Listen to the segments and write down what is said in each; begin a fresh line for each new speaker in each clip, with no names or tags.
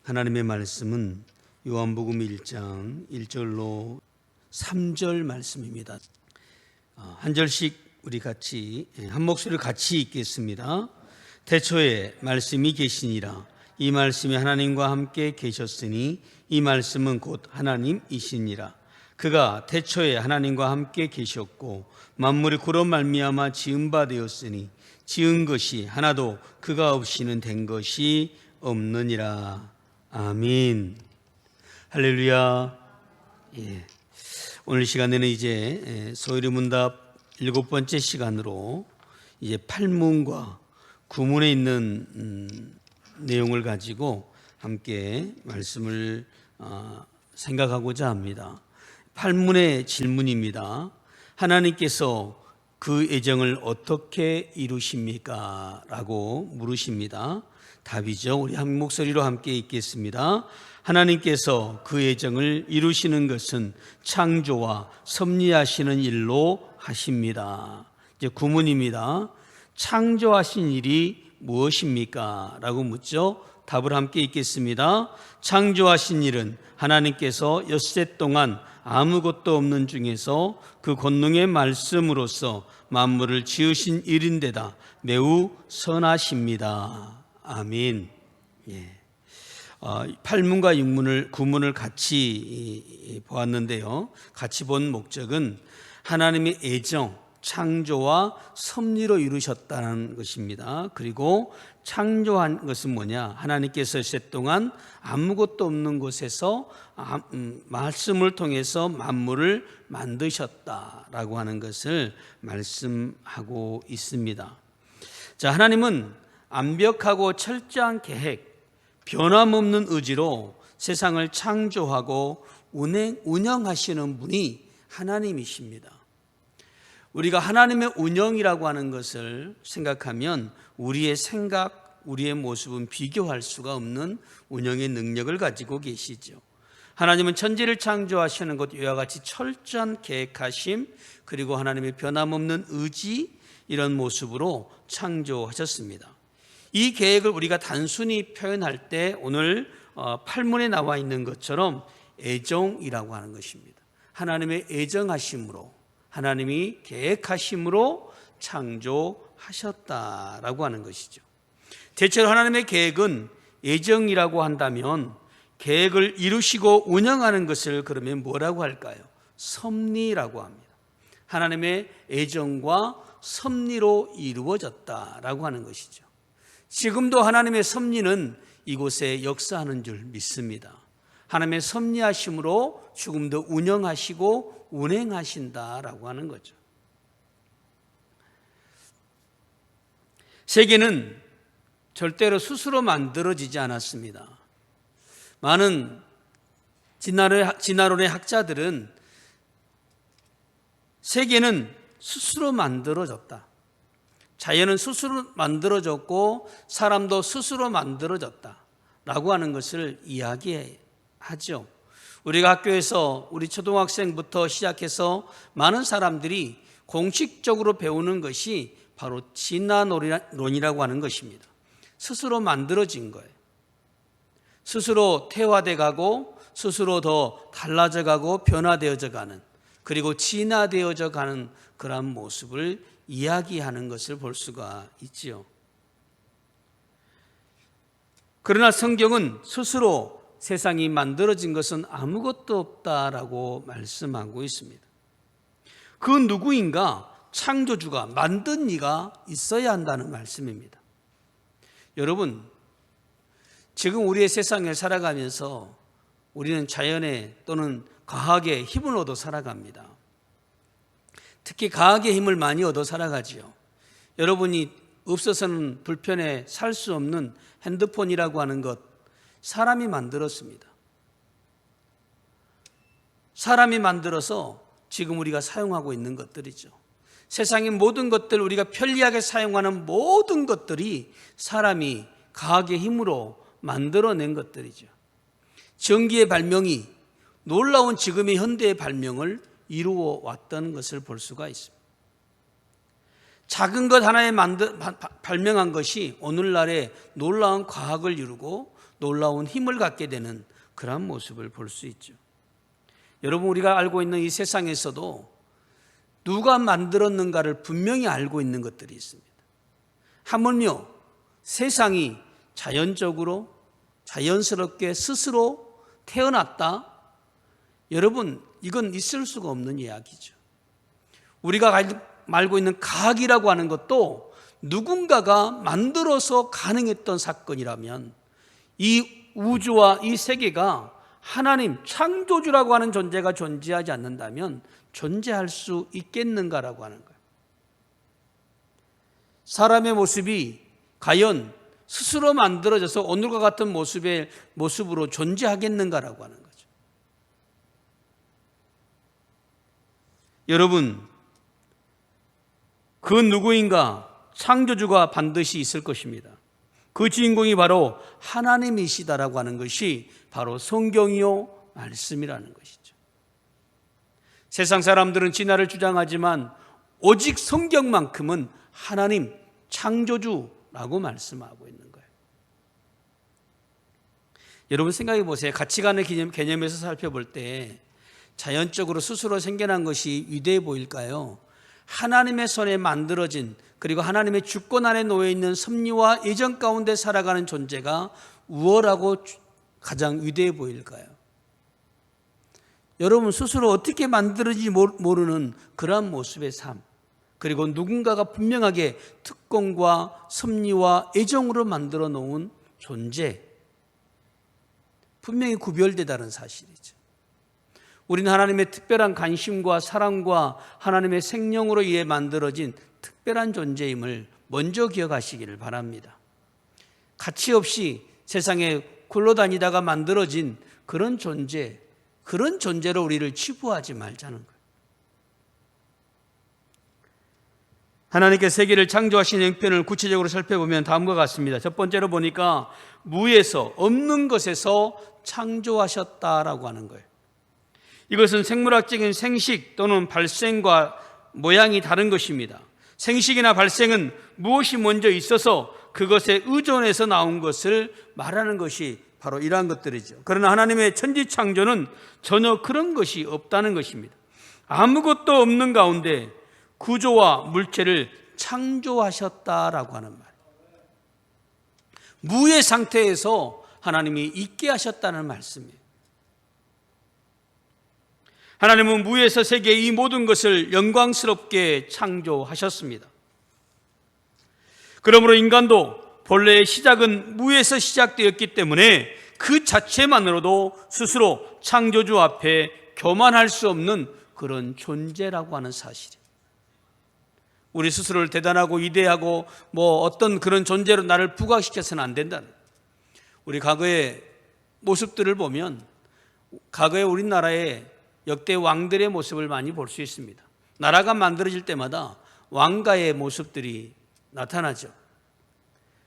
하나님의 말씀은 요한복음 1장 1절로 3절 말씀입니다. 한 절씩 우리 같이 한 목소리를 같이 읽겠습니다. 태초에 말씀이 계시니라. 이 말씀이 하나님과 함께 계셨으니 이 말씀은 곧 하나님이시니라. 그가 태초에 하나님과 함께 계셨고 만물이 그로 말미암아 지은 바 되었으니 지은 것이 하나도 그가 없이는 된 것이 없느니라. 아멘. 할렐루야. 예. 오늘 시간에는 이제 소요리 문답 7번째 시간으로 이제 팔문과 구문에 있는 내용을 가지고 함께 말씀을 생각하고자 합니다. 팔문의 질문입니다. 하나님께서 그 애정을 어떻게 이루십니까? 라고 물으십니다. 답이죠. 우리 한 목소리로 함께 읽겠습니다. 하나님께서 그 애정을 이루시는 것은 창조와 섭리하시는 일로 하십니다. 이제 구문입니다. 창조하신 일이 무엇입니까? 라고 묻죠. 답을 함께 읽겠습니다. 창조하신 일은 하나님께서 엿새 동안 아무것도 없는 중에서 그 권능의 말씀으로써 만물을 지으신 일인데다 매우 선하십니다. 아멘. 예. 팔문과 구문을 같이 보았는데요. 같이 본 목적은 하나님의 애정, 창조와 섭리로 이루셨다는 것입니다. 그리고 창조한 것은 뭐냐? 하나님께서 엿새 동안 아무것도 없는 곳에서 말씀을 통해서 만물을 만드셨다라고 하는 것을 말씀하고 있습니다. 자, 하나님은 완벽하고 철저한 계획, 변함없는 의지로 세상을 창조하고 운영하시는 분이 하나님이십니다. 우리가 하나님의 운영이라고 하는 것을 생각하면 우리의 생각, 우리의 모습은 비교할 수가 없는 운영의 능력을 가지고 계시죠. 하나님은 천지를 창조하시는 것 이와 같이 철저한 계획하심, 그리고 하나님의 변함없는 의지, 이런 모습으로 창조하셨습니다. 이 계획을 우리가 단순히 표현할 때 오늘 팔문에 나와 있는 것처럼 애정이라고 하는 것입니다. 하나님의 애정하심으로, 하나님이 계획하심으로 창조하셨다라고 하는 것이죠. 대체로 하나님의 계획은 애정이라고 한다면 계획을 이루시고 운영하는 것을 그러면 뭐라고 할까요? 섭리라고 합니다. 하나님의 애정과 섭리로 이루어졌다라고 하는 것이죠. 지금도 하나님의 섭리는 이곳에 역사하는 줄 믿습니다. 하나님의 섭리하심으로 지금도 운영하시고 운행하신다라고 하는 거죠. 세계는 절대로 스스로 만들어지지 않았습니다. 많은 진화론의 학자들은 세계는 스스로 만들어졌다. 자연은 스스로 만들어졌고 사람도 스스로 만들어졌다라고 하는 것을 이야기하죠. 우리가 학교에서 우리 초등학생부터 시작해서 많은 사람들이 공식적으로 배우는 것이 바로 진화론이라고 하는 것입니다. 스스로 만들어진 거예요. 스스로 퇴화돼 가고 스스로 더 달라져 가고 변화되어져 가는, 그리고 진화되어져 가는 그러한 모습을 이야기하는 것을 볼 수가 있지요. 그러나 성경은 스스로 세상이 만들어진 것은 아무것도 없다라고 말씀하고 있습니다. 그 누구인가? 창조주가, 만든 이가 있어야 한다는 말씀입니다. 여러분, 지금 우리의 세상을 살아가면서 우리는 자연의 또는 과학의 힘을 얻어 살아갑니다. 특히 과학의 힘을 많이 얻어 살아가지요. 여러분이 없어서는 불편해 살 수 없는 핸드폰이라고 하는 것, 사람이 만들었습니다. 사람이 만들어서 지금 우리가 사용하고 있는 것들이죠. 세상의 모든 것들, 우리가 편리하게 사용하는 모든 것들이 사람이 과학의 힘으로 만들어낸 것들이죠. 전기의 발명이 놀라운 지금의 현대의 발명을 이루어 왔던 것을 볼 수가 있습니다. 작은 것 하나에 발명한 것이 오늘날의 놀라운 과학을 이루고 놀라운 힘을 갖게 되는 그런 모습을 볼 수 있죠. 여러분, 우리가 알고 있는 이 세상에서도 누가 만들었는가를 분명히 알고 있는 것들이 있습니다. 하물며 세상이 자연적으로 자연스럽게 스스로 태어났다? 여러분, 이건 있을 수가 없는 이야기죠. 우리가 알고 있는 과학이라고 하는 것도 누군가가 만들어서 가능했던 사건이라면 이 우주와 이 세계가 하나님 창조주라고 하는 존재가 존재하지 않는다면 존재할 수 있겠는가라고 하는 거예요. 사람의 모습이 과연 스스로 만들어져서 오늘과 같은 모습으로 존재하겠는가라고 하는 거죠. 여러분, 그 누구인가 창조주가 반드시 있을 것입니다. 그 주인공이 바로 하나님이시다라고 하는 것이 바로 성경이요 말씀이라는 것이죠. 세상 사람들은 진화를 주장하지만 오직 성경만큼은 하나님 창조주라고 말씀하고 있는 거예요. 여러분 생각해 보세요. 가치관의 개념에서 살펴볼 때 자연적으로 스스로 생겨난 것이 위대해 보일까요? 하나님의 손에 만들어진, 그리고 하나님의 주권 아래 놓여 있는 섭리와 예정 가운데 살아가는 존재가 우월하고 가장 위대해 보일까요? 여러분 스스로 어떻게 만들어진지 모르는 그러한 모습의 삶, 그리고 누군가가 분명하게 특권과 섭리와 애정으로 만들어 놓은 존재, 분명히 구별되다는 사실이죠. 우리는 하나님의 특별한 관심과 사랑과 하나님의 생명으로 의해 만들어진 특별한 존재임을 먼저 기억하시기를 바랍니다. 가치 없이 세상에 굴러다니다가 만들어진 그런 존재로 우리를 치부하지 말자는 거예요. 하나님께서 세계를 창조하신 형편을 구체적으로 살펴보면 다음과 같습니다. 첫 번째로 보니까 무에서, 없는 것에서 창조하셨다라고 하는 거예요. 이것은 생물학적인 생식 또는 발생과 모양이 다른 것입니다. 생식이나 발생은 무엇이 먼저 있어서 그것에 의존해서 나온 것을 말하는 것이 바로 이러한 것들이죠. 그러나 하나님의 천지창조는 전혀 그런 것이 없다는 것입니다. 아무것도 없는 가운데 구조와 물체를 창조하셨다라고 하는 말. 무의 상태에서 하나님이 있게 하셨다는 말씀이에요. 하나님은 무에서 세계의 이 모든 것을 영광스럽게 창조하셨습니다. 그러므로 인간도 본래의 시작은 무에서 시작되었기 때문에 그 자체만으로도 스스로 창조주 앞에 교만할 수 없는 그런 존재라고 하는 사실이에요. 우리 스스로를 대단하고 위대하고 어떤 그런 존재로 나를 부각시켜서는 안 된다는, 우리 과거의 모습들을 보면 과거의 우리나라의 역대 왕들의 모습을 많이 볼 수 있습니다. 나라가 만들어질 때마다 왕가의 모습들이 나타나죠.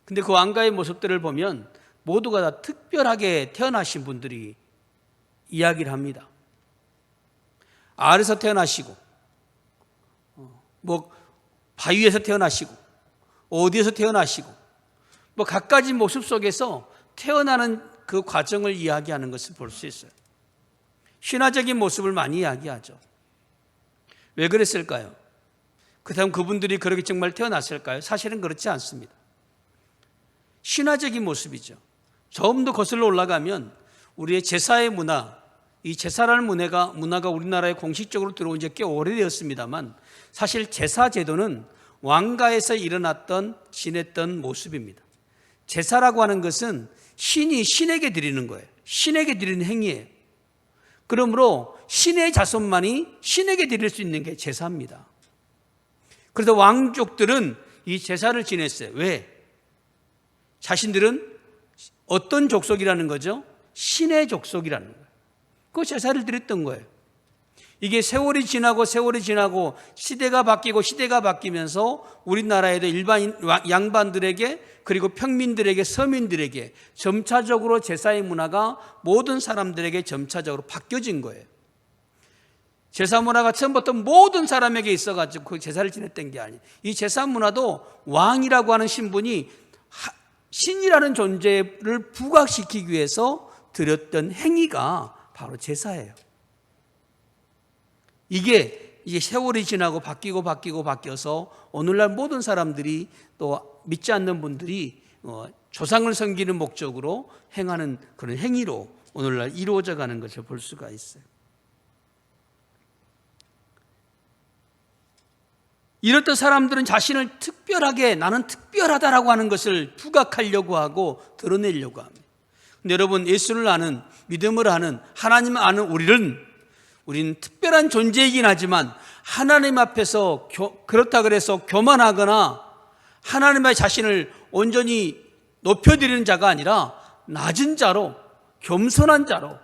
근데 그 왕가의 모습들을 보면 모두가 다 특별하게 태어나신 분들이 이야기를 합니다. 알에서 태어나시고 바위에서 태어나시고 어디에서 태어나시고 갖가지 모습 속에서 태어나는 그 과정을 이야기하는 것을 볼 수 있어요. 신화적인 모습을 많이 이야기하죠. 왜 그랬을까요? 그다음 그분들이 그렇게 정말 태어났을까요? 사실은 그렇지 않습니다. 신화적인 모습이죠. 조금 더 거슬러 올라가면 우리의 제사의 문화, 이 제사라는 문화가 우리나라에 공식적으로 들어온 지 꽤 오래되었습니다만 사실 제사 제도는 왕가에서 지냈던 모습입니다. 제사라고 하는 것은 신이 신에게 드리는 거예요. 신에게 드리는 행위예요. 그러므로 신의 자손만이 신에게 드릴 수 있는 게 제사입니다. 그래서 왕족들은 이 제사를 지냈어요. 왜? 자신들은 어떤 족속이라는 거죠? 신의 족속이라는 거예요. 그 제사를 드렸던 거예요. 이게 세월이 지나고 시대가 바뀌면서 우리나라에도 일반 양반들에게, 그리고 평민들에게, 서민들에게 점차적으로 제사의 문화가 모든 사람들에게 점차적으로 바뀌어진 거예요. 제사 문화가 처음부터 모든 사람에게 있어가지고 그 제사를 지냈던 게 아니에요. 이 제사 문화도 왕이라고 하는 신분이 신이라는 존재를 부각시키기 위해서 드렸던 행위가 바로 제사예요. 이게 이제 세월이 지나고 바뀌어서 오늘날 모든 사람들이 또 믿지 않는 분들이 조상을 섬기는 목적으로 행하는 그런 행위로 오늘날 이루어져 가는 것을 볼 수가 있어요. 이렇듯 사람들은 자신을 특별하게 나는 특별하다라고 하는 것을 부각하려고 하고 드러내려고 합니다. 근데 여러분, 예수를 아는, 믿음을 아는, 하나님을 아는 우리는 특별한 존재이긴 하지만 하나님 앞에서 그렇다 그래서 교만하거나 하나님의 자신을 온전히 높여드리는 자가 아니라 낮은 자로, 겸손한 자로,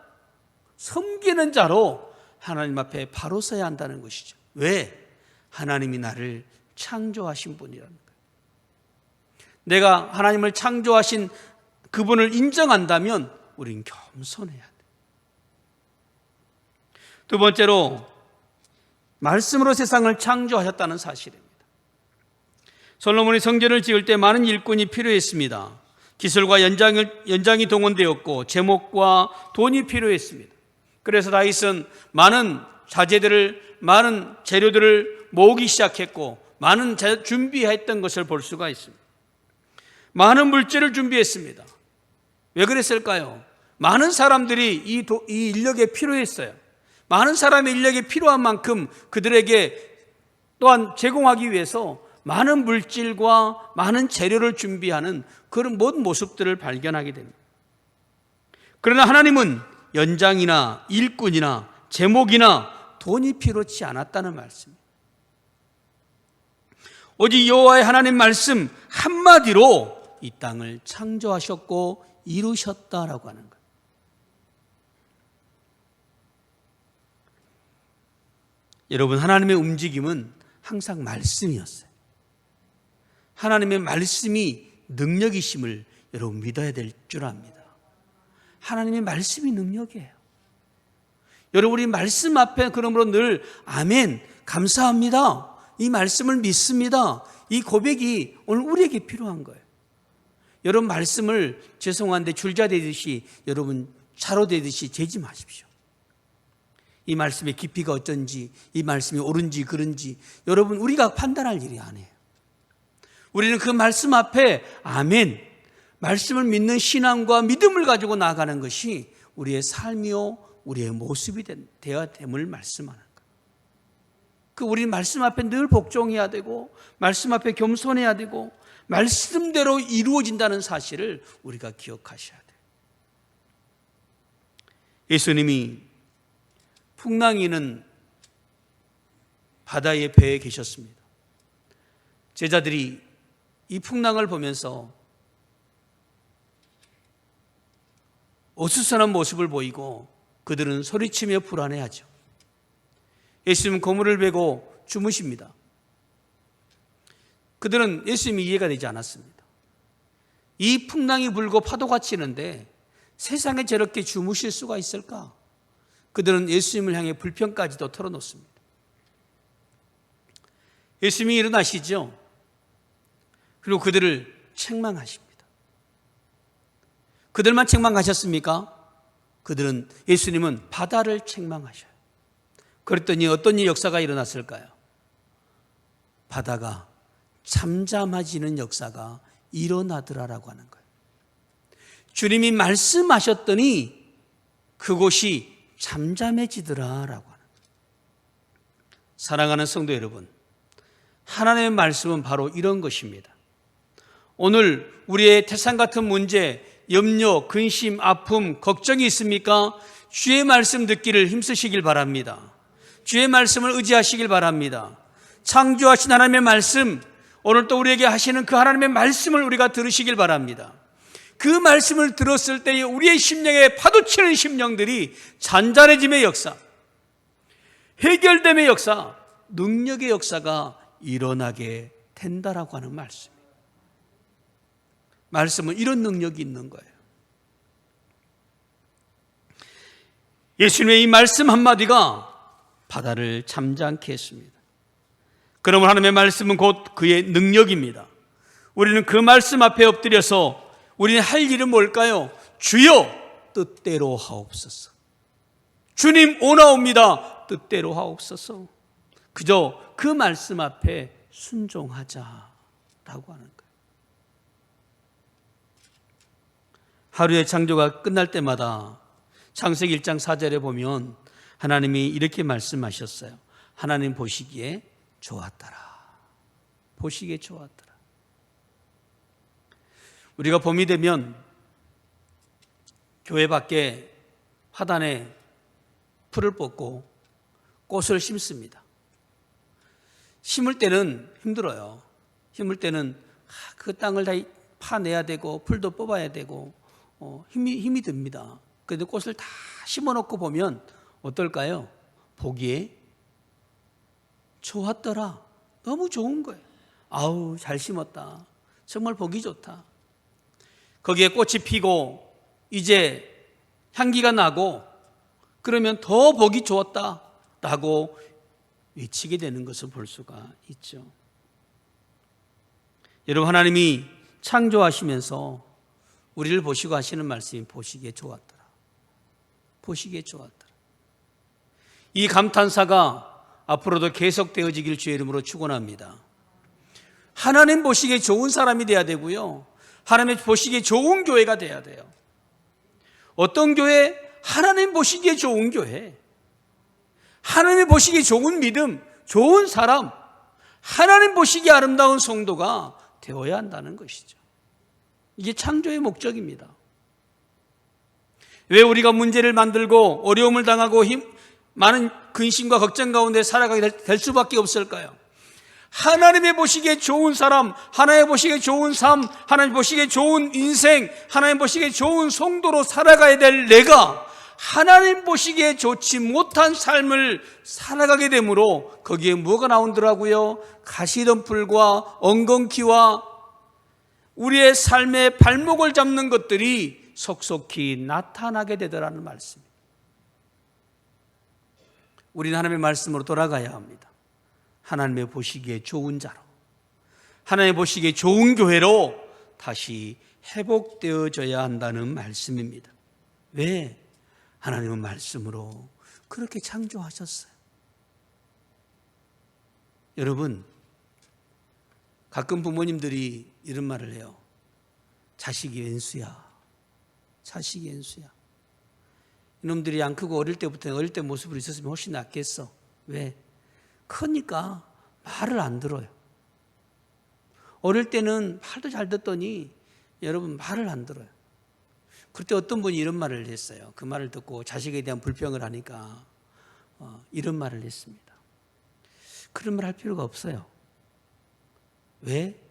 섬기는 자로 하나님 앞에 바로 서야 한다는 것이죠. 왜? 하나님이 나를 창조하신 분이라는 거예요. 내가 하나님을 창조하신 그분을 인정한다면 우리는 겸손해야 돼. 두 번째로 말씀으로 세상을 창조하셨다는 사실입니다. 솔로몬이 성전을 지을 때 많은 일꾼이 필요했습니다. 기술과 연장이 동원되었고 제목과 돈이 필요했습니다. 그래서 다윗은 많은 자재들을, 많은 재료들을 모으기 시작했고 많은 준비했던 것을 볼 수가 있습니다. 많은 물질을 준비했습니다. 왜 그랬을까요? 많은 사람들이 이 인력에 필요했어요. 많은 사람의 인력이 필요한 만큼 그들에게 또한 제공하기 위해서 많은 물질과 많은 재료를 준비하는 그런 모든 모습들을 발견하게 됩니다. 그러나 하나님은 연장이나 일꾼이나 제목이나 돈이 필요치 않았다는 말씀입니다. 오직 여호와의 하나님 말씀 한마디로 이 땅을 창조하셨고 이루셨다라고 하는 거예요. 여러분, 하나님의 움직임은 항상 말씀이었어요. 하나님의 말씀이 능력이심을 여러분 믿어야 될 줄 압니다. 하나님의 말씀이 능력이에요. 여러분, 우리 말씀 앞에 그러므로 늘 아멘, 감사합니다, 이 말씀을 믿습니다, 이 고백이 오늘 우리에게 필요한 거예요. 여러분, 말씀을 죄송한데 줄자대듯이 여러분 차로대듯이 재지 마십시오. 이 말씀의 깊이가 어쩐지, 이 말씀이 옳은지 그른지 여러분 우리가 판단할 일이 아니에요. 우리는 그 말씀 앞에 아멘, 말씀을 믿는 신앙과 믿음을 가지고 나아가는 것이 우리의 삶이요 우리의 모습이 되어야 됨을 말씀하는 거예요. 우리 말씀 앞에 늘 복종해야 되고 말씀 앞에 겸손해야 되고 말씀대로 이루어진다는 사실을 우리가 기억하셔야 돼요. 예수님이 풍랑이는 바다의 배에 계셨습니다. 제자들이 이 풍랑을 보면서 어수선한 모습을 보이고 그들은 소리치며 불안해하죠. 예수님은 고물을 베고 주무십니다. 그들은 예수님이 이해가 되지 않았습니다. 이 풍랑이 불고 파도가 치는데 세상에 저렇게 주무실 수가 있을까? 그들은 예수님을 향해 불평까지도 털어놓습니다. 예수님이 일어나시죠. 그리고 그들을 책망하십니다. 그들만 책망하셨습니까? 예수님은 바다를 책망하셔요. 그랬더니 어떤 역사가 일어났을까요? 바다가 잠잠해지는 역사가 일어나더라라고 하는 거예요. 주님이 말씀하셨더니 그곳이 잠잠해지더라라고 하는 거예요. 사랑하는 성도 여러분, 하나님의 말씀은 바로 이런 것입니다. 오늘 우리의 태산 같은 문제, 염려, 근심, 아픔, 걱정이 있습니까? 주의 말씀 듣기를 힘쓰시길 바랍니다. 주의 말씀을 의지하시길 바랍니다. 창조하신 하나님의 말씀, 오늘 또 우리에게 하시는 그 하나님의 말씀을 우리가 들으시길 바랍니다. 그 말씀을 들었을 때에 우리의 심령에 파도치는 심령들이 잔잔해짐의 역사, 해결됨의 역사, 능력의 역사가 일어나게 된다라고 하는 말씀입니다. 말씀은 이런 능력이 있는 거예요. 예수님의 이 말씀 한마디가 바다를 잠잠케 했습니다. 그러면 하나님의 말씀은 곧 그의 능력입니다. 우리는 그 말씀 앞에 엎드려서 우리는 할 일은 뭘까요? 주여 뜻대로 하옵소서. 주님 오나옵니다. 뜻대로 하옵소서. 그저 그 말씀 앞에 순종하자라고 하는 거예요. 하루의 창조가 끝날 때마다 창세기 1장 4절에 보면 하나님이 이렇게 말씀하셨어요. 하나님 보시기에 좋았더라. 보시기에 좋았더라. 우리가 봄이 되면 교회 밖에 화단에 풀을 뽑고 꽃을 심습니다. 심을 때는 힘들어요. 심을 때는 그 땅을 다 파내야 되고 풀도 뽑아야 되고 힘이 듭니다. 그런데 꽃을 다 심어놓고 보면 어떨까요? 보기에 좋았더라. 너무 좋은 거예요. 아우, 잘 심었다. 정말 보기 좋다. 거기에 꽃이 피고 이제 향기가 나고 그러면 더 보기 좋았다라고 외치게 되는 것을 볼 수가 있죠. 여러분, 하나님이 창조하시면서 우리를 보시고 하시는 말씀이 보시기에 좋았더라. 보시기에 좋았더라. 이 감탄사가 앞으로도 계속되어지길 주의 이름으로 축원합니다. 하나님 보시기에 좋은 사람이 돼야 되고요. 하나님 보시기에 좋은 교회가 돼야 돼요. 어떤 교회? 하나님 보시기에 좋은 교회. 하나님 보시기에 좋은 믿음, 좋은 사람, 하나님 보시기에 아름다운 성도가 되어야 한다는 것이죠. 이게 창조의 목적입니다. 왜 우리가 문제를 만들고 어려움을 당하고 많은 근심과 걱정 가운데 살아가게 될 수밖에 없을까요? 하나님의 보시기에 좋은 사람, 하나님 보시기에 좋은 삶, 하나님 보시기에 좋은 인생, 하나님 보시기에 좋은 성도로 살아가야 될 내가 하나님 보시기에 좋지 못한 삶을 살아가게 되므로 거기에 뭐가 나오더라고요? 가시덤불과 엉겅퀴와 우리의 삶의 발목을 잡는 것들이 속속히 나타나게 되더라는 말씀입니다. 우리는 하나님의 말씀으로 돌아가야 합니다. 하나님의 보시기에 좋은 자로, 하나님의 보시기에 좋은 교회로 다시 회복되어져야 한다는 말씀입니다. 왜? 하나님은 말씀으로 그렇게 창조하셨어요. 여러분, 가끔 부모님들이 이런 말을 해요. 자식이 왼수야. 자식이 왼수야. 이놈들이 안 크고 어릴 때 모습으로 있었으면 훨씬 낫겠어. 왜? 크니까 말을 안 들어요. 어릴 때는 말도 잘 듣더니 여러분 말을 안 들어요. 그때 어떤 분이 이런 말을 했어요. 그 말을 듣고 자식에 대한 불평을 하니까 이런 말을 했습니다. 그런 말 할 필요가 없어요. 왜?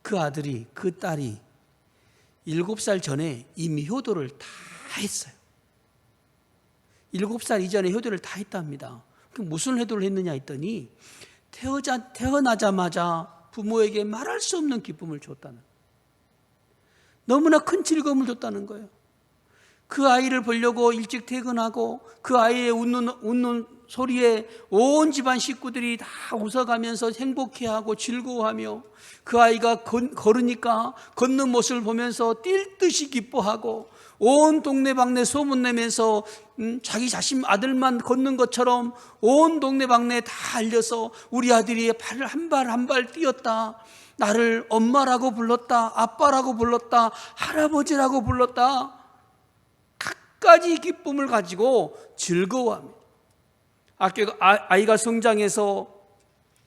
그 아들이, 그 딸이 7살 전에 이미 효도를 다 했어요. 7살 이전에 효도를 다 했답니다. 무슨 효도를 했느냐 했더니 태어나자마자 부모에게 말할 수 없는 기쁨을 줬다는 거예요. 너무나 큰 즐거움을 줬다는 거예요. 그 아이를 보려고 일찍 퇴근하고 그 아이의 웃는 소리에 온 집안 식구들이 다 웃어가면서 행복해하고 즐거워하며 그 아이가 걸으니까 걷는 모습을 보면서 뛸 듯이 기뻐하고 온 동네방네 소문내면서 자기 자신 아들만 걷는 것처럼 온 동네방네에 다 알려서 우리 아들이 발을 한 발 뛰었다. 나를 엄마라고 불렀다. 아빠라고 불렀다. 할아버지라고 불렀다. 갖가지 기쁨을 가지고 즐거워합니다. 아이가 성장해서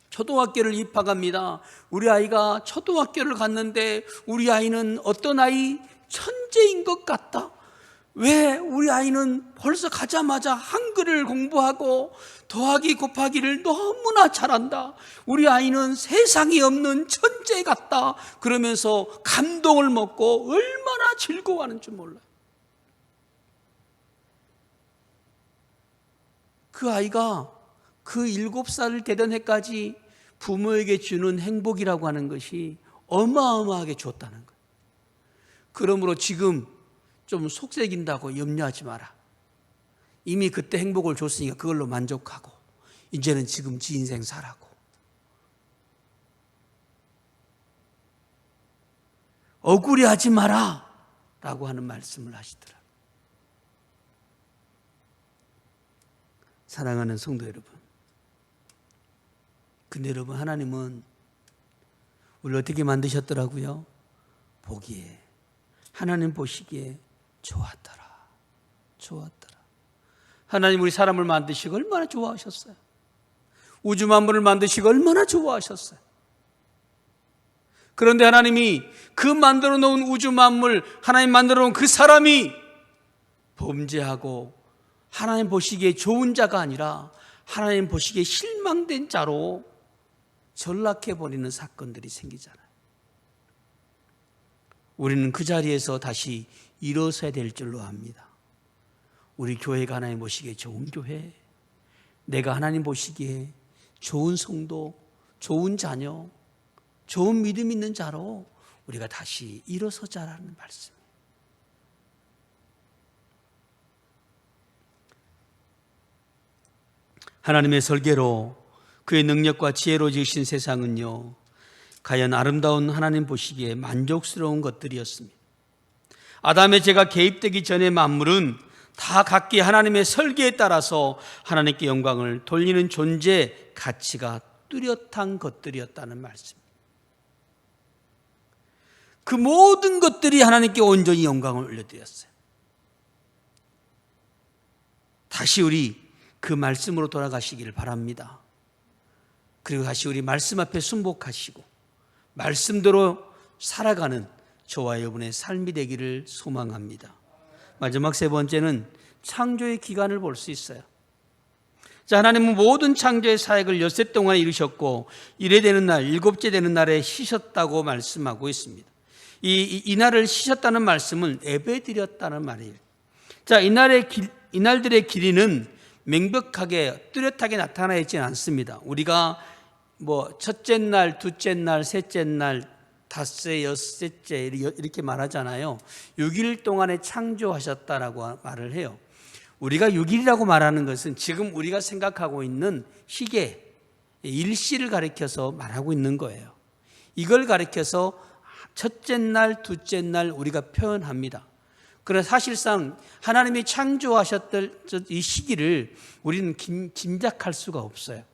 초등학교를 입학합니다. 우리 아이가 초등학교를 갔는데 우리 아이는 어떤 아이? 천재인 것 같다. 왜? 우리 아이는 벌써 가자마자 한글을 공부하고 더하기 곱하기를 너무나 잘한다. 우리 아이는 세상에 없는 천재 같다. 그러면서 감동을 먹고 얼마나 즐거워하는 줄 몰라요. 그 아이가 그 7살 되던 해까지 부모에게 주는 행복이라고 하는 것이 어마어마하게 줬다는 거예요. 그러므로 지금 좀 속색인다고 염려하지 마라. 이미 그때 행복을 줬으니까 그걸로 만족하고 이제는 지금 지 인생 살라고. 억울해하지 마라 라고 하는 말씀을 하시더라고요. 사랑하는 성도 여러분, 근데 여러분, 하나님은 우리를 어떻게 만드셨더라고요? 보기에, 하나님 보시기에 좋았더라. 하나님 우리 사람을 만드시고 얼마나 좋아하셨어요. 우주 만물을 만드시고 얼마나 좋아하셨어요. 그런데 하나님이 그 만들어 놓은 우주 만물, 하나님 만들어 놓은 그 사람이 범죄하고 하나님 보시기에 좋은 자가 아니라 하나님 보시기에 실망된 자로 전락해버리는 사건들이 생기잖아요. 우리는 그 자리에서 다시 일어서야 될 줄로 압니다. 우리 교회가 하나님 보시기에 좋은 교회, 내가 하나님 보시기에 좋은 성도, 좋은 자녀, 좋은 믿음 있는 자로 우리가 다시 일어서자라는 말씀이에요. 하나님의 설계로 그의 능력과 지혜로 지으신 세상은요, 과연 아름다운 하나님 보시기에 만족스러운 것들이었습니다. 아담의 죄가 개입되기 전에 만물은 다 각기 하나님의 설계에 따라서 하나님께 영광을 돌리는 존재 가치가 뚜렷한 것들이었다는 말씀입니다. 그 모든 것들이 하나님께 온전히 영광을 올려드렸어요. 다시 우리 그 말씀으로 돌아가시기를 바랍니다. 그리고 다시 우리 말씀 앞에 순복하시고 말씀대로 살아가는 저와 여러분의 삶이 되기를 소망합니다. 마지막 세 번째는 창조의 기간을 볼 수 있어요. 자, 하나님은 모든 창조의 사역을 엿새 동안 이루셨고 이래 되는 날, 일곱째 되는 날에 쉬셨다고 말씀하고 있습니다. 이 날을 쉬셨다는 말씀은 예배드렸다는 말이에요. 자, 이날들의 길이는 명백하게 뚜렷하게 나타나 있지는 않습니다. 우리가 첫째 날, 둘째 날, 셋째 날, 닷새, 여섯째 이렇게 말하잖아요. 6일 동안에 창조하셨다라고 말을 해요. 우리가 6일이라고 말하는 것은 지금 우리가 생각하고 있는 시계, 일시를 가리켜서 말하고 있는 거예요. 이걸 가리켜서 첫째 날, 둘째 날 우리가 표현합니다. 그러나 사실상 하나님이 창조하셨던 이 시기를 우리는 짐작할 수가 없어요.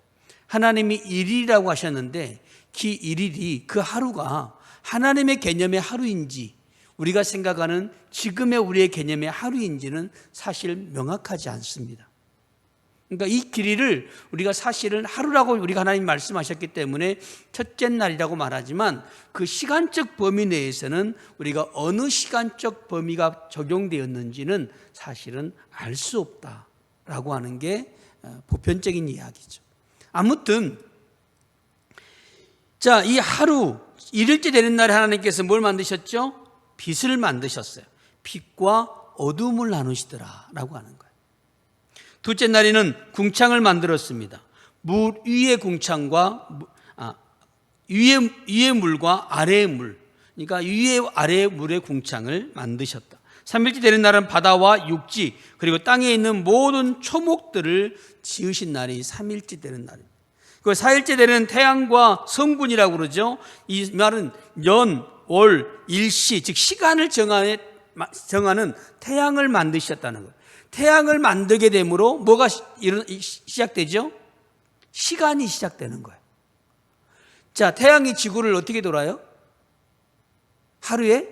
하나님이 일일이라고 하셨는데 그 일일이, 그 하루가 하나님의 개념의 하루인지 우리가 생각하는 지금의 우리의 개념의 하루인지는 사실 명확하지 않습니다. 그러니까 이 길이를 우리가 사실은 하루라고 우리가 하나님 말씀하셨기 때문에 첫째 날이라고 말하지만 그 시간적 범위 내에서는 우리가 어느 시간적 범위가 적용되었는지는 사실은 알 수 없다라고 하는 게 보편적인 이야기죠. 아무튼 자, 이 하루 1일째 되는 날에 하나님께서 뭘 만드셨죠? 빛을 만드셨어요. 빛과 어둠을 나누시더라라고 하는 거예요. 둘째 날에는 궁창을 만들었습니다. 물 위의 궁창과 위의 물과 아래의 물, 그러니까 위의 아래의 물의 궁창을 만드셨다. 3일째 되는 날은 바다와 육지 그리고 땅에 있는 모든 초목들을 지으신 날이 3일째 되는 날입니다. 그 4일째 되는 태양과 성분이라고 그러죠. 이 말은 연, 월, 일시, 즉 시간을 정하는 태양을 만드셨다는 거예요. 태양을 만들게 되므로 뭐가 시작되죠? 시간이 시작되는 거예요. 자, 태양이 지구를 어떻게 돌아요? 하루에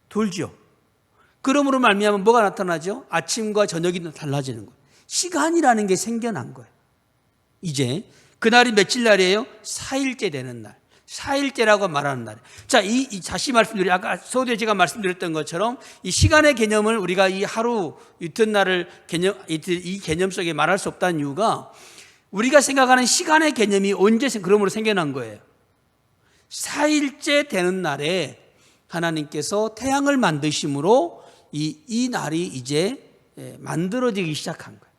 돌죠. 그러므로 말미암아 뭐가 나타나죠? 아침과 저녁이 달라지는 거예요. 시간이라는 게 생겨난 거예요. 이제 그날이 며칠 날이에요? 4일째 되는 날. 4일째라고 말하는 날. 자, 다시 말씀드려. 아까 서두에 제가 말씀드렸던 것처럼 이 시간의 개념을 우리가 이 하루, 이튿날을 이 개념 속에 말할 수 없다는 이유가 우리가 생각하는 시간의 개념이 언제 그러므로 생겨난 거예요. 4일째 되는 날에 하나님께서 태양을 만드심으로 이 날이 이제 만들어지기 시작한 거예요.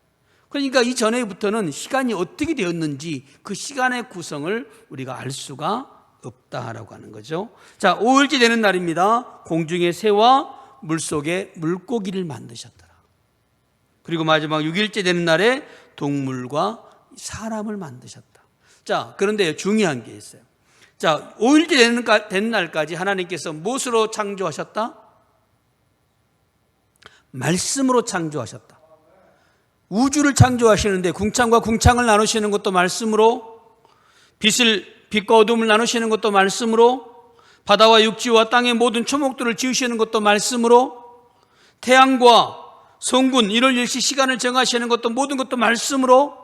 그러니까 이전에부터는 시간이 어떻게 되었는지 그 시간의 구성을 우리가 알 수가 없다라고 하는 거죠. 자, 5일째 되는 날입니다. 공중의 새와 물속의 물고기를 만드셨더라. 그리고 마지막 6일째 되는 날에 동물과 사람을 만드셨다. 자, 그런데 중요한 게 있어요. 자, 5일째 되는 날까지 하나님께서 무엇으로 창조하셨다? 말씀으로 창조하셨다. 우주를 창조하시는데 궁창과 궁창을 나누시는 것도 말씀으로, 빛과 어둠을 나누시는 것도 말씀으로, 바다와 육지와 땅의 모든 초목들을 지으시는 것도 말씀으로, 태양과 성군, 일월 일시 시간을 정하시는 것도 모든 것도 말씀으로,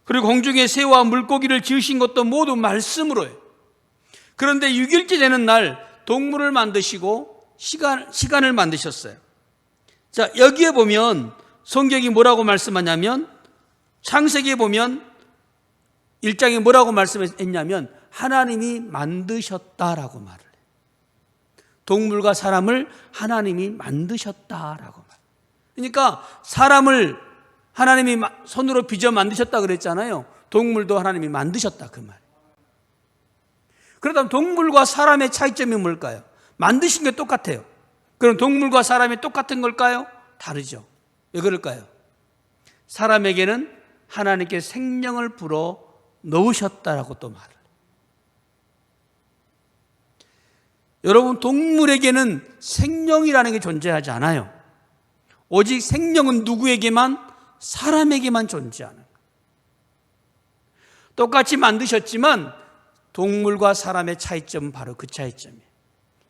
그리고 공중의 새와 물고기를 지으신 것도 모두 말씀으로요. 그런데 6일째 되는 날 동물을 만드시고 시간을 만드셨어요. 자, 여기에 보면 성경이 뭐라고 말씀하냐면, 창세기에 보면 1장에 뭐라고 말씀했냐면 하나님이 만드셨다라고 말을 해요. 동물과 사람을 하나님이 만드셨다라고 말해요. 그러니까 사람을 하나님이 손으로 빚어 만드셨다 그랬잖아요. 동물도 하나님이 만드셨다 그 말이에요. 그렇다면 동물과 사람의 차이점이 뭘까요? 만드신 게 똑같아요. 그럼 동물과 사람이 똑같은 걸까요? 다르죠. 왜 그럴까요? 사람에게는 하나님께 생명을 불어 넣으셨다라고 또 말을 해요. 여러분, 동물에게는 생명이라는 게 존재하지 않아요. 오직 생명은 누구에게만? 사람에게만 존재하는 거예요. 똑같이 만드셨지만 동물과 사람의 차이점은 바로 그 차이점이에요.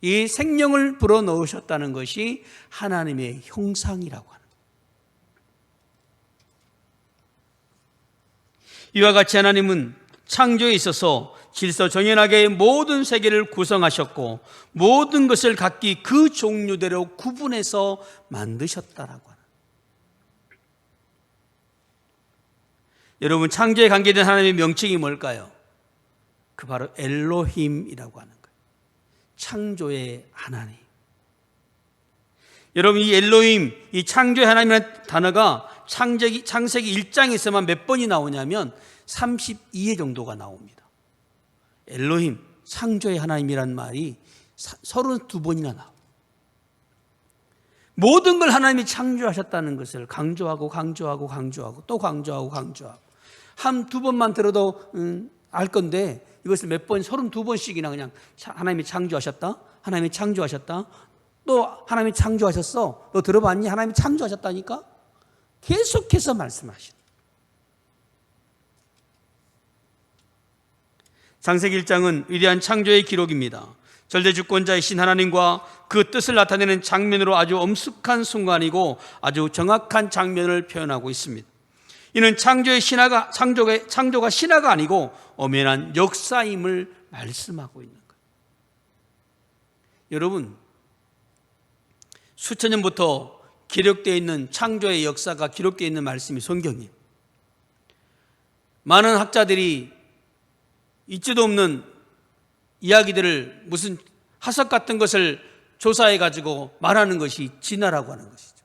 이 생명을 불어넣으셨다는 것이 하나님의 형상이라고 하는 거예요. 이와 같이 하나님은 창조에 있어서 질서정연하게 모든 세계를 구성하셨고 모든 것을 각기 그 종류대로 구분해서 만드셨다라고 하는 거예요. 여러분, 창조에 관계된 하나님의 명칭이 뭘까요? 그 바로 엘로힘이라고 하는 거예요. 창조의 하나님. 여러분, 이 엘로힘, 이 창조의 하나님이라는 단어가 창세기 1장에서만 몇 번이 나오냐면 32회 정도가 나옵니다. 엘로힘, 창조의 하나님이란 말이 32번이나 나옵니다. 모든 걸 하나님이 창조하셨다는 것을 강조하고 또 강조하고 한 두 번만 들어도 알 건데 이것을 몇 번, 32번씩이나 그냥 하나님이 창조하셨다, 하나님이 창조하셨다, 또 하나님이 창조하셨어, 너 들어봤니? 하나님이 창조하셨다니까? 계속해서 말씀하시는. 창세기 1장은 위대한 창조의 기록입니다. 절대주권자이신 하나님과 그 뜻을 나타내는 장면으로 아주 엄숙한 순간이고 아주 정확한 장면을 표현하고 있습니다. 이는 창조가 신화가 아니고 엄연한 역사임을 말씀하고 있는 거예요. 여러분, 수천 년부터 기록되어 있는 창조의 역사가 기록되어 있는 말씀이 성경이에요. 많은 학자들이 있지도 없는 이야기들을 무슨 화석 같은 것을 조사해 가지고 말하는 것이 진화라고 하는 것이죠.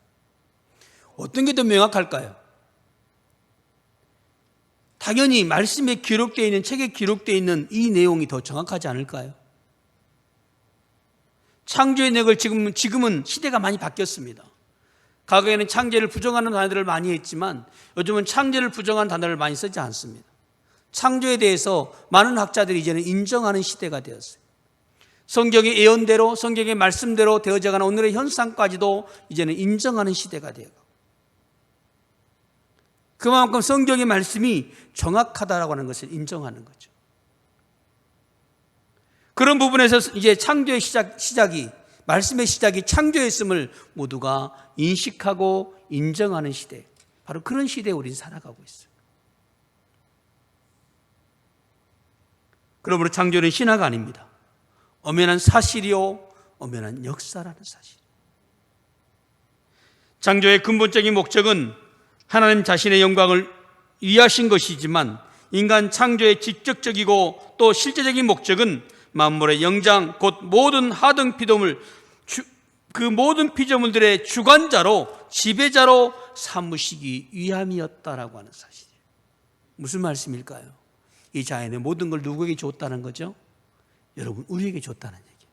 어떤 게 더 명확할까요? 당연히 말씀에 기록되어 있는, 책에 기록되어 있는 이 내용이 더 정확하지 않을까요? 창조의 내용을 지금은 시대가 많이 바뀌었습니다. 과거에는 창조를 부정하는 단어들을 많이 했지만 요즘은 창조를 부정하는 단어를 많이 쓰지 않습니다. 창조에 대해서 많은 학자들이 이제는 인정하는 시대가 되었어요. 성경의 예언대로, 성경의 말씀대로 되어져가는 오늘의 현상까지도 이제는 인정하는 시대가 되어가고, 그만큼 성경의 말씀이 정확하다라고 하는 것을 인정하는 거죠. 그런 부분에서 이제 창조의 시작이, 말씀의 시작이 창조였음을 모두가 인식하고 인정하는 시대, 바로 그런 시대에 우리는 살아가고 있어요. 그러므로 창조는 신화가 아닙니다. 엄연한 사실이요, 엄연한 역사라는 사실. 창조의 근본적인 목적은 하나님 자신의 영광을 위하신 것이지만 인간 창조의 직접적이고 또 실제적인 목적은 만물의 영장 곧 모든 하등 피조물, 그 모든 피조물들의 주관자로 지배자로 삼으시기 위함이었다라고 하는 사실이에요. 무슨 말씀일까요? 이 자연의 모든 걸 누구에게 줬다는 거죠? 여러분, 우리에게 줬다는 얘기예요.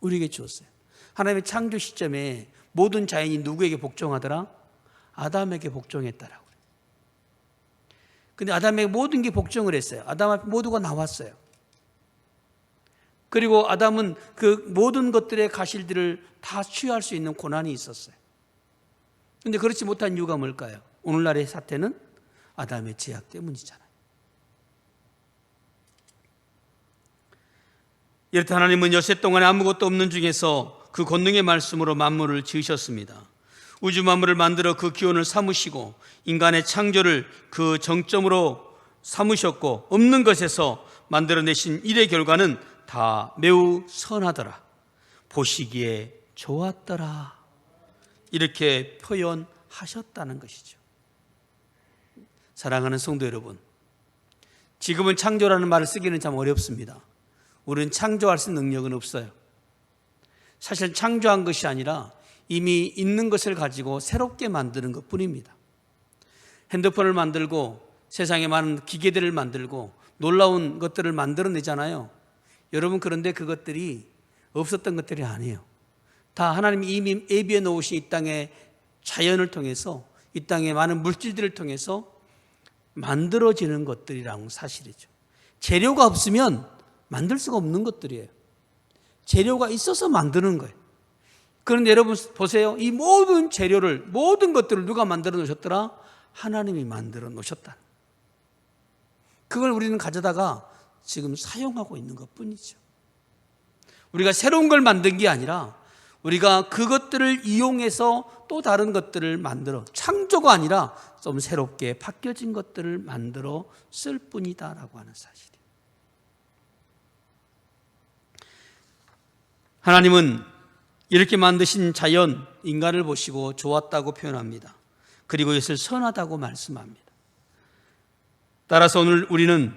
우리에게 줬어요. 하나님의 창조 시점에 모든 자연이 누구에게 복종하더라? 아담에게 복종했다라고. 근데 아담에게 모든 게 복종을 했어요. 아담 앞에 모두가 나왔어요. 그리고 아담은 그 모든 것들의 가실들을 다 취할 수 있는 고난이 있었어요. 근데 그렇지 못한 이유가 뭘까요? 오늘날의 사태는 아담의 죄악 때문이잖아요. 이렇듯 하나님은 여세 동안에 아무것도 없는 중에서 그 권능의 말씀으로 만물을 지으셨습니다. 우주 만물을 만들어 그 기원을 삼으시고 인간의 창조를 그 정점으로 삼으셨고 없는 것에서 만들어내신 일의 결과는 다 매우 선하더라. 보시기에 좋았더라. 이렇게 표현하셨다는 것이죠. 사랑하는 성도 여러분, 지금은 창조라는 말을 쓰기는 참 어렵습니다. 우리는 창조할 수 있는 능력은 없어요. 사실 창조한 것이 아니라 이미 있는 것을 가지고 새롭게 만드는 것뿐입니다. 핸드폰을 만들고 세상에 많은 기계들을 만들고 놀라운 것들을 만들어내잖아요. 여러분, 그런데 그것들이 없었던 것들이 아니에요. 다 하나님이 이미 예비해 놓으신 이 땅의 자연을 통해서, 이 땅의 많은 물질들을 통해서 만들어지는 것들이라는 사실이죠. 재료가 없으면 만들 수가 없는 것들이에요. 재료가 있어서 만드는 거예요. 그런데 여러분 보세요. 이 모든 재료를, 모든 것들을 누가 만들어 놓으셨더라? 하나님이 만들어 놓으셨다. 그걸 우리는 가져다가 지금 사용하고 있는 것뿐이죠. 우리가 새로운 걸 만든 게 아니라 우리가 그것들을 이용해서 또 다른 것들을 만들어, 창조가 아니라 좀 새롭게 바뀌어진 것들을 만들어 쓸 뿐이다라고 하는 사실이에요. 하나님은 이렇게 만드신 자연, 인간을 보시고 좋았다고 표현합니다. 그리고 이것을 선하다고 말씀합니다. 따라서 오늘 우리는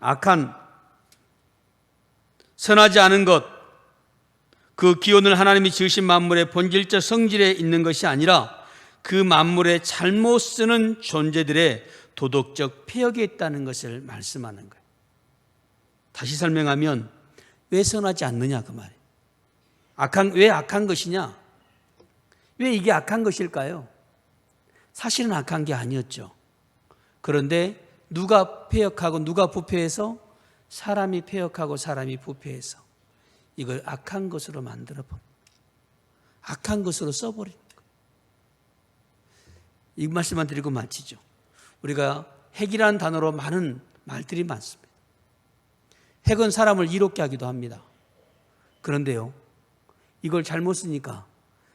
악한, 선하지 않은 것, 그 기원을 하나님이 지으신 만물의 본질적 성질에 있는 것이 아니라 그 만물의 잘못 쓰는 존재들의 도덕적 폐역에 있다는 것을 말씀하는 거예요. 다시 설명하면 왜 선하지 않느냐 그 말이에요. 왜 악한 것이냐? 왜 이게 악한 것일까요? 사실은 악한 게 아니었죠. 그런데 누가 폐역하고 누가 부패해서? 사람이 폐역하고 사람이 부패해서 이걸 악한 것으로 만들어버린, 악한 것으로 써버린 거예요. 이 말씀만 드리고 마치죠. 우리가 핵이라는 단어로 많은 말들이 많습니다. 핵은 사람을 이롭게 하기도 합니다. 그런데요, 이걸 잘못 쓰니까,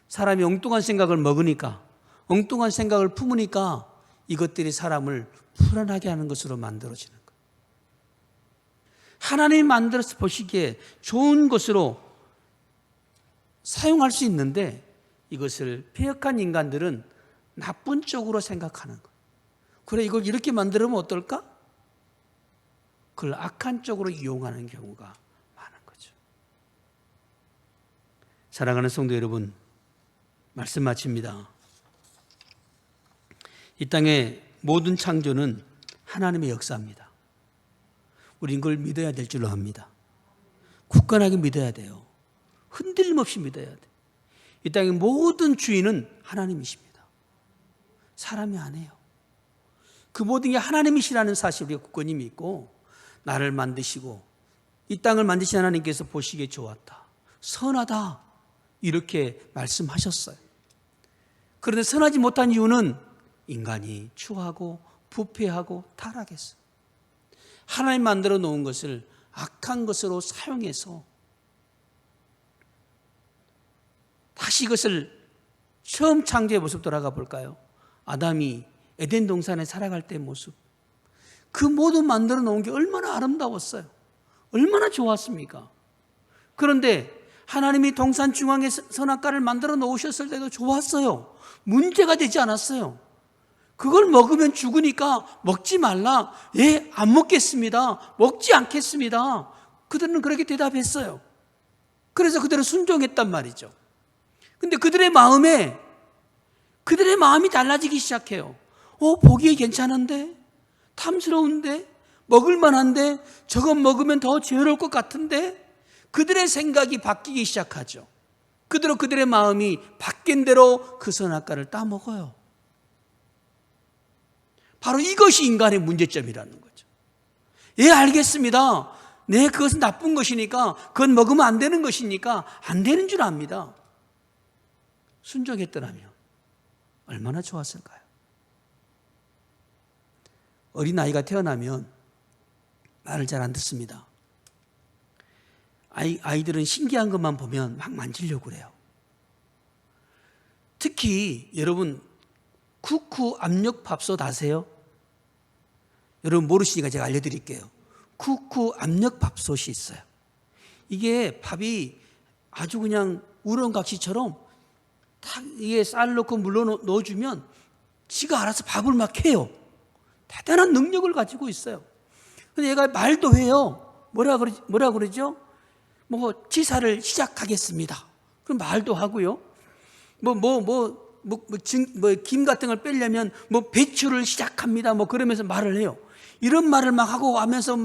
사람이 엉뚱한 생각을 먹으니까, 엉뚱한 생각을 품으니까 이것들이 사람을 불안하게 하는 것으로 만들어지는 거예요. 하나님이 만들어서 보시기에 좋은 것으로 사용할 수 있는데 이것을 폐역한 인간들은 나쁜 쪽으로 생각하는 거예요. 그래, 이걸 이렇게 만들면 어떨까? 그걸 악한 쪽으로 이용하는 경우가 많은 거죠. 사랑하는 성도 여러분, 말씀 마칩니다. 이 땅의 모든 창조는 하나님의 역사입니다. 우린 그걸 믿어야 될 줄로 압니다. 굳건하게 믿어야 돼요. 흔들림 없이 믿어야 돼요. 이 땅의 모든 주인은 하나님이십니다. 사람이 아니에요. 그 모든 게 하나님이시라는 사실을 우리가 굳건히 믿고, 나를 만드시고 이 땅을 만드신 하나님께서 보시기에 좋았다, 선하다, 이렇게 말씀하셨어요. 그런데 선하지 못한 이유는 인간이 추하고 부패하고 타락했어요. 하나님 만들어 놓은 것을 악한 것으로 사용해서 다시 이것을 처음 창조의 모습 돌아가 볼까요? 아담이 에덴 동산에 살아갈 때의 모습, 그 모두 만들어 놓은 게 얼마나 아름다웠어요. 얼마나 좋았습니까? 그런데 하나님이 동산 중앙에 선악과를 만들어 놓으셨을 때도 좋았어요. 문제가 되지 않았어요. 그걸 먹으면 죽으니까 먹지 말라. 예, 안 먹겠습니다. 먹지 않겠습니다. 그들은 그렇게 대답했어요. 그래서 그들은 순종했단 말이죠. 근데 그들의 마음이 달라지기 시작해요. 보기에 괜찮은데, 탐스러운데, 먹을만한데, 저건 먹으면 더 죄로울 것 같은데, 그들의 생각이 바뀌기 시작하죠. 그들의 마음이 바뀐 대로 그 선악과를 따먹어요. 바로 이것이 인간의 문제점이라는 거죠. 예, 알겠습니다. 네, 그것은 나쁜 것이니까, 그건 먹으면 안 되는 것이니까 안 되는 줄 압니다. 순종했더라면 얼마나 좋았을까요? 어린아이가 태어나면 말을 잘 안 듣습니다. 아이들은 신기한 것만 보면 막 만지려고 그래요. 특히 여러분, 쿠쿠 압력밥솥 아세요? 여러분 모르시니까 제가 알려드릴게요. 쿠쿠 압력밥솥이 있어요. 이게 밥이 아주 그냥 우렁각시처럼 탁 이게 쌀 넣고 물 넣어주면 지가 알아서 밥을 막 해요. 대단한 능력을 가지고 있어요. 근데 얘가 말도 해요. 뭐라 그러죠? 뭐 지사를 시작하겠습니다. 그럼 말도 하고요. 김 같은 걸 빼려면 배추를 시작합니다. 그러면서 말을 해요. 이런 말을 막 하고 하면서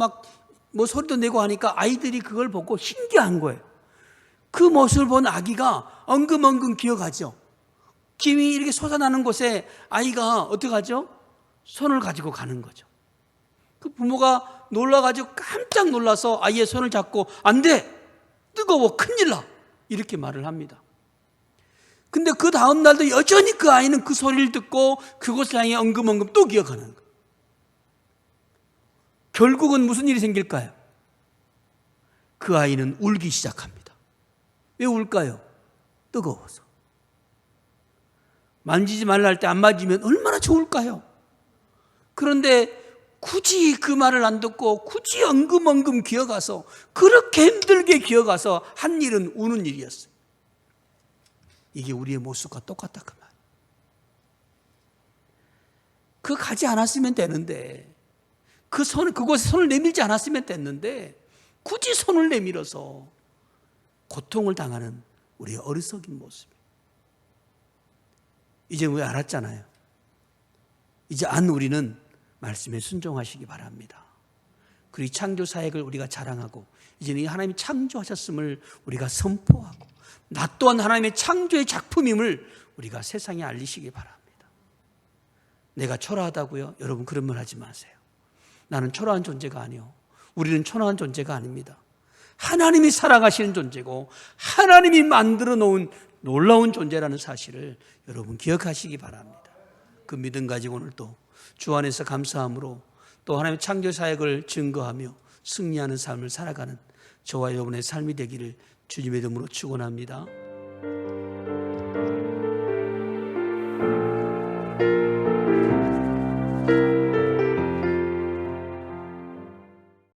소리도 내고 하니까 아이들이 그걸 보고 신기한 거예요. 그 모습을 본 아기가 엉금엉금 기어가죠. 김이 이렇게 솟아나는 곳에 아이가 어떻게 하죠? 손을 가지고 가는 거죠. 그 부모가 놀라가지고 깜짝 놀라서 아이의 손을 잡고 안 돼! 뜨거워! 큰일 나! 이렇게 말을 합니다. 근데 그 다음 날도 여전히 그 아이는 그 소리를 듣고 그곳을 향해 엉금엉금 또 기어가는 거예요. 결국은 무슨 일이 생길까요? 그 아이는 울기 시작합니다. 왜 울까요? 뜨거워서. 만지지 말라 할 때 안 만지면 얼마나 좋을까요? 그런데 굳이 그 말을 안 듣고 굳이 엉금엉금 기어가서 그렇게 힘들게 기어가서 한 일은 우는 일이었어요. 이게 우리의 모습과 똑같다 그 말. 그 가지 않았으면 되는데 그곳에 손을 내밀지 않았으면 됐는데 굳이 손을 내밀어서 고통을 당하는 우리의 어리석인 모습. 이제 우리 알았잖아요. 이제 안 우리는 말씀에 순종하시기 바랍니다. 그리고 창조 사역을 우리가 자랑하고 이제는 이 하나님이 창조하셨음을 우리가 선포하고 나 또한 하나님의 창조의 작품임을 우리가 세상에 알리시기 바랍니다. 내가 초라하다고요? 여러분 그런 말 하지 마세요. 나는 초라한 존재가 아니요. 우리는 초라한 존재가 아닙니다. 하나님이 사랑하시는 존재고 하나님이 만들어 놓은 놀라운 존재라는 사실을 여러분 기억하시기 바랍니다. 그 믿음 가지고 오늘 또 주 안에서 감사함으로 또 하나님의 창조 사역을 증거하며 승리하는 삶을 살아가는 저와 여러분의 삶이 되기를 주님의 이름으로 축원합니다.